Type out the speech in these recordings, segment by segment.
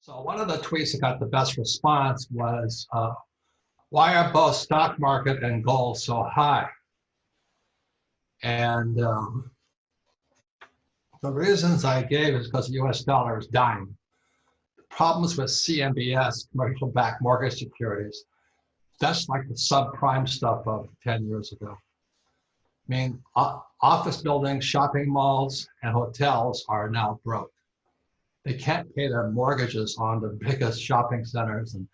So one of the tweets that got the best response was, why are both stock market and gold so high? And the reasons I gave is because the US dollar is dying. The problems with CMBS, commercial-backed mortgage securities, that's like the subprime stuff of 10 years ago. I mean, office buildings, shopping malls, and hotels are now broke. They can't pay their mortgages on the biggest shopping centers and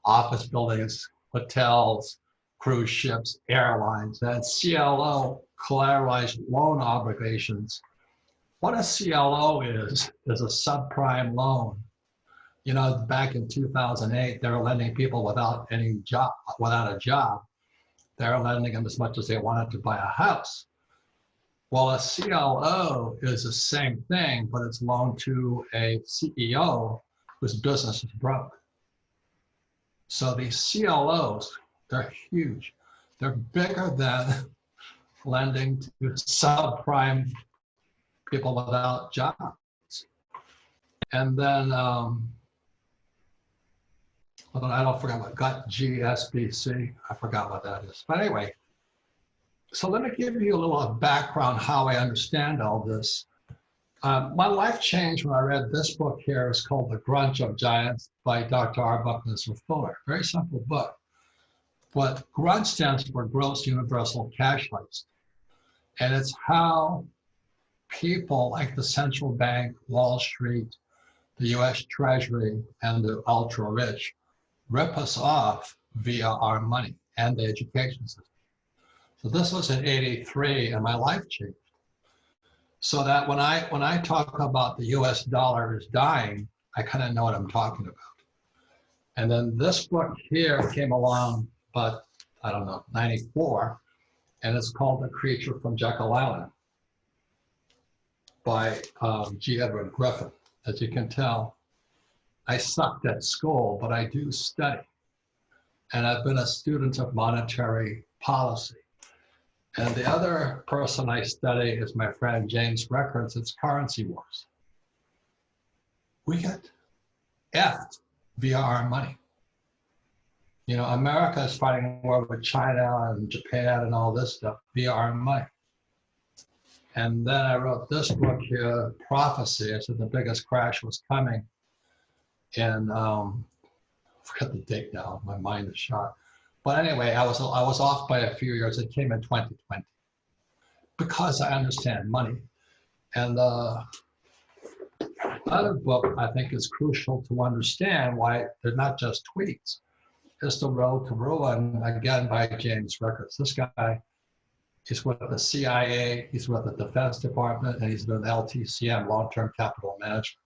office buildings, hotels, cruise ships, airlines, and CLO Collateralized Loan Obligations. What a CLO is a subprime loan. You know, back in 2008, they were lending people without a job. They were lending them as much as they wanted to buy a house. Well, a CLO is the same thing, but it's loaned to a CEO whose business is broke. So these CLOs, they're huge. They're bigger than lending to subprime people without jobs. And then, I don't forget what, GSBC, I forgot what that is. But anyway, so let me give you a little background how I understand all this. My life changed when I read this book here. It's called The Grunge of Giants by Dr. Arbuckle and Mr. Fuller. Very simple book. But grunge stands for gross universal cash list. And it's how people like the central bank, Wall Street, the US Treasury, and the ultra rich rip us off via our money and the education system. So this was in '83 and my life changed. So that when I talk about the US dollar is dying, I kind of know what I'm talking about. And then this book here came along, but I don't know, '94, and it's called The Creature from Jekyll Island by G. Edward Griffin. As you can tell, I sucked at school, but I do study. And I've been a student of monetary policy. And the other person I study is my friend James Records. It's currency wars. We get effed via our money. You know, America is fighting war with China and Japan and all this stuff via our money. And then I wrote this book here, Prophecy. I said the biggest crash was coming in, I forget the date now, my mind is shot. But anyway, I was off by a few years. It came in 2020 because I understand money. And the other book I think is crucial to understand why they're not just tweets. It's The Road to Ruin, again by James Records. This guy, he's with the CIA, he's with the Defense Department, and he's with LTCM, Long-Term Capital Management.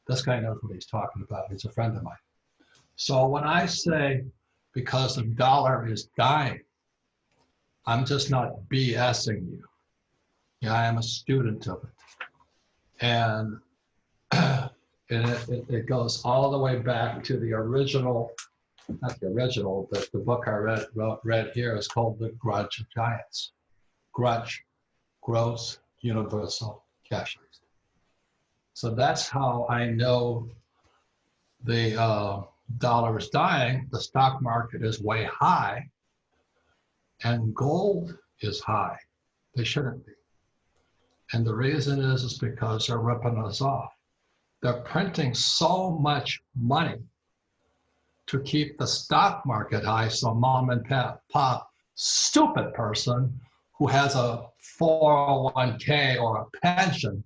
This guy knows what he's talking about. He's a friend of mine. So when I say, because the dollar is dying, I'm just not BSing you. Yeah, I am a student of it. And it goes all the way back to the original, not the original, but the book I read here is called The Grunge of Giants. Grunge, gross universal cash list. So that's how I know the dollar is dying, the stock market is way high, and gold is high. They shouldn't be. And the reason is because they're ripping us off. They're printing so much money to keep the stock market high, so mom and pop stupid person who has a 401k or a pension,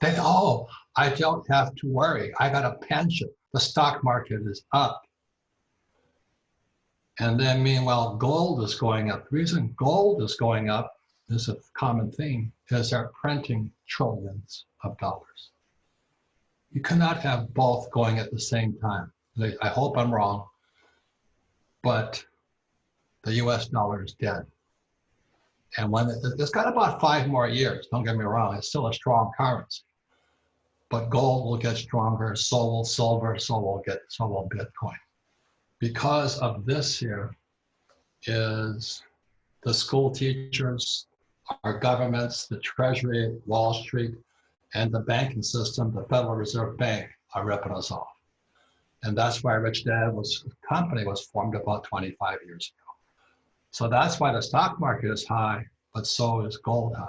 they go, oh, I don't have to worry. I got a pension. The stock market is up. And then meanwhile, gold is going up. The reason gold is going up is a common theme, is they're printing trillions of dollars. You cannot have both going at the same time. I hope I'm wrong, but the US dollar is dead. And when it's got about 5 more years, don't get me wrong, it's still a strong currency. But gold will get stronger, so will silver, so will Bitcoin. Because of this here is the school teachers, our governments, the Treasury, Wall Street, and the banking system, the Federal Reserve Bank, are ripping us off. And that's why Rich Dad company was formed about 25 years ago. So that's why the stock market is high, but so is gold high.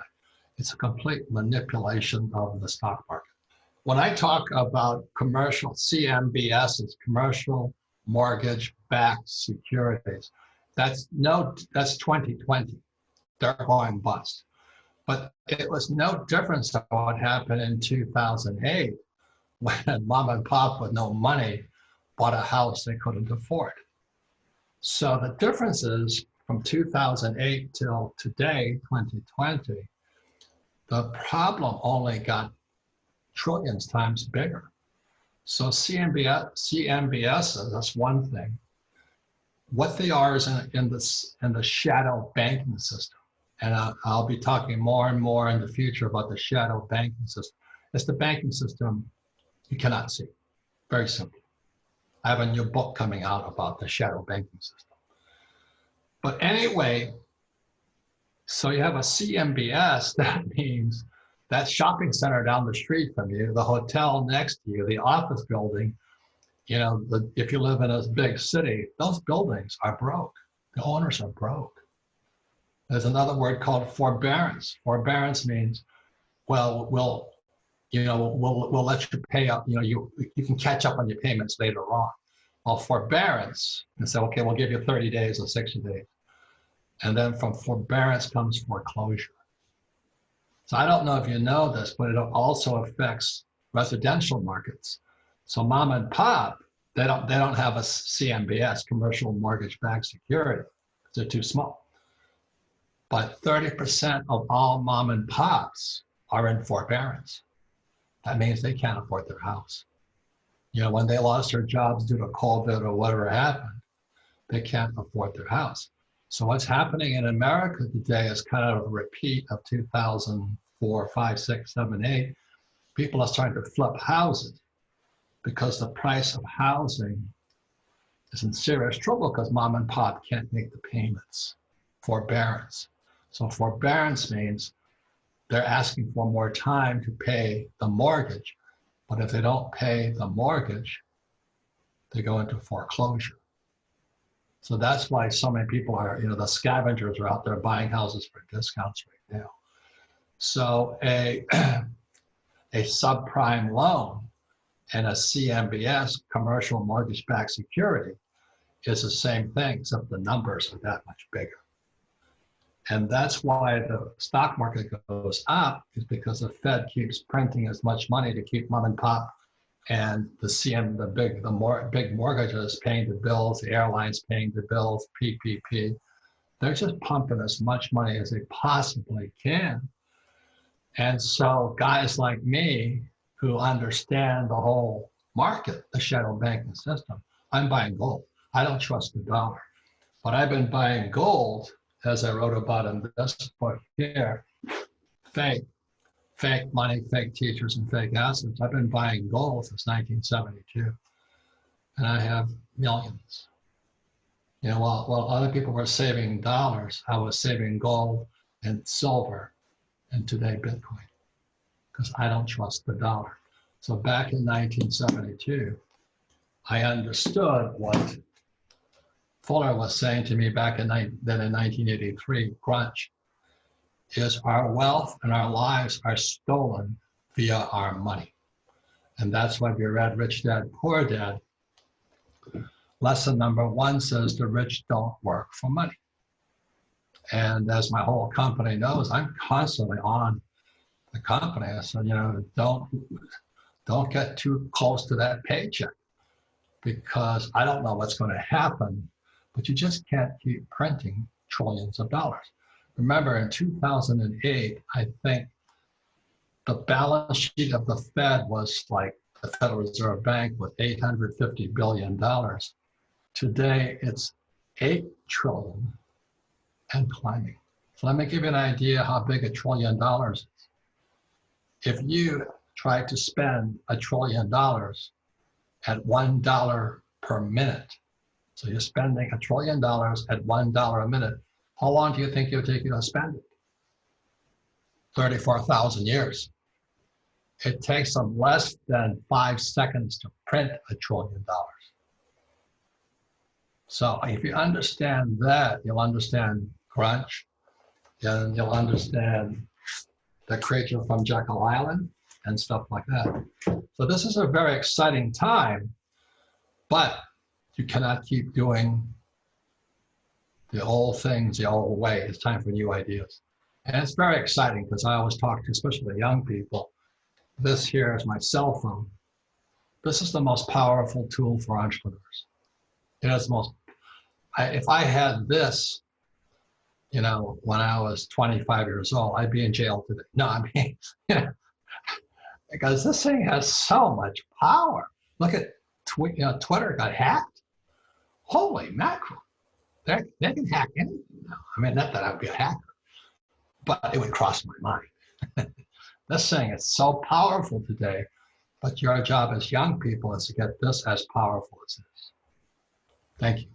It's a complete manipulation of the stock market. When I talk about commercial CMBSs, commercial mortgage-backed securities, that's 2020. They're going bust. But it was no difference to what happened in 2008 when mom and pop with no money bought a house they couldn't afford. So the difference is from 2008 till today, 2020, the problem only got trillions times bigger. So CMBS, that's one thing. What they are is in the shadow banking system. And I'll be talking more and more in the future about the shadow banking system. It's the banking system you cannot see, very simple. I have a new book coming out about the shadow banking system. But anyway, so you have a CMBS, that means that shopping center down the street from you, the hotel next to you, the office building, if you live in a big city, those buildings are broke. The owners are broke. There's another word called forbearance. Forbearance means, well, we'll let you pay up. You can catch up on your payments later on. Well, forbearance, and say, okay, we'll give you 30 days or 60 days. And then from forbearance comes foreclosure. So I don't know if you know this, but it also affects residential markets. So mom and pop, they don't have a CMBS, commercial mortgage-backed security, because they're too small. But 30% of all mom and pops are in forbearance. That means they can't afford their house. When they lost their jobs due to COVID or whatever happened, they can't afford their house. So what's happening in America today is kind of a repeat of 2004, 5, 6, 7, 8. People are starting to flip houses because the price of housing is in serious trouble because mom and pop can't make the payments. Forbearance. So forbearance means they're asking for more time to pay the mortgage. But if they don't pay the mortgage, they go into foreclosure. So that's why so many people are, the scavengers are out there buying houses for discounts right now. So a subprime loan and a CMBS, commercial mortgage-backed security, is the same thing, except the numbers are that much bigger. And that's why the stock market goes up, is because the Fed keeps printing as much money to keep mom and pop and the big mortgages paying the bills, the airlines paying the bills, PPP. They're just pumping as much money as they possibly can. And so guys like me who understand the whole market, the shadow banking system, I'm buying gold. I don't trust the dollar. But I've been buying gold, as I wrote about in this book here, fake money, fake teachers, and fake assets. I've been buying gold since 1972, and I have millions. While other people were saving dollars, I was saving gold and silver, and today Bitcoin, because I don't trust the dollar. So back in 1972, I understood what Fuller was saying to me back in 1983, crunch, is our wealth and our lives are stolen via our money. And that's why we read Rich Dad, Poor Dad. Lesson number 1 says the rich don't work for money. And as my whole company knows, I'm constantly on the company. I said, don't get too close to that paycheck, because I don't know what's going to happen, but you just can't keep printing trillions of dollars. Remember, in 2008, I think the balance sheet of the Fed was like the Federal Reserve Bank with $850 billion. Today, it's $8 trillion and climbing. So let me give you an idea how big $1 trillion is. If you try to spend $1 trillion at $1 per minute, so you're spending $1 trillion at $1 a minute, how long do you think it'll take you to spend it? 34,000 years. It takes them less than 5 seconds to print $1 trillion. So if you understand that, you'll understand crunch, and you'll understand the creature from Jekyll Island and stuff like that. So this is a very exciting time, but you cannot keep doing the old things the old way. It's time for new ideas. And it's very exciting because I always talk to, especially young people, this here is my cell phone. This is the most powerful tool for entrepreneurs. It is the most, if I had this, you know, when I was 25 years old, I'd be in jail today. No, I mean, you know, because this thing has so much power. Look at Twitter got hacked. Holy mackerel. They can hack anything now. I mean, not that I would be a hacker, but it would cross my mind. This thing is so powerful today, but your job as young people is to get this as powerful as this. Thank you.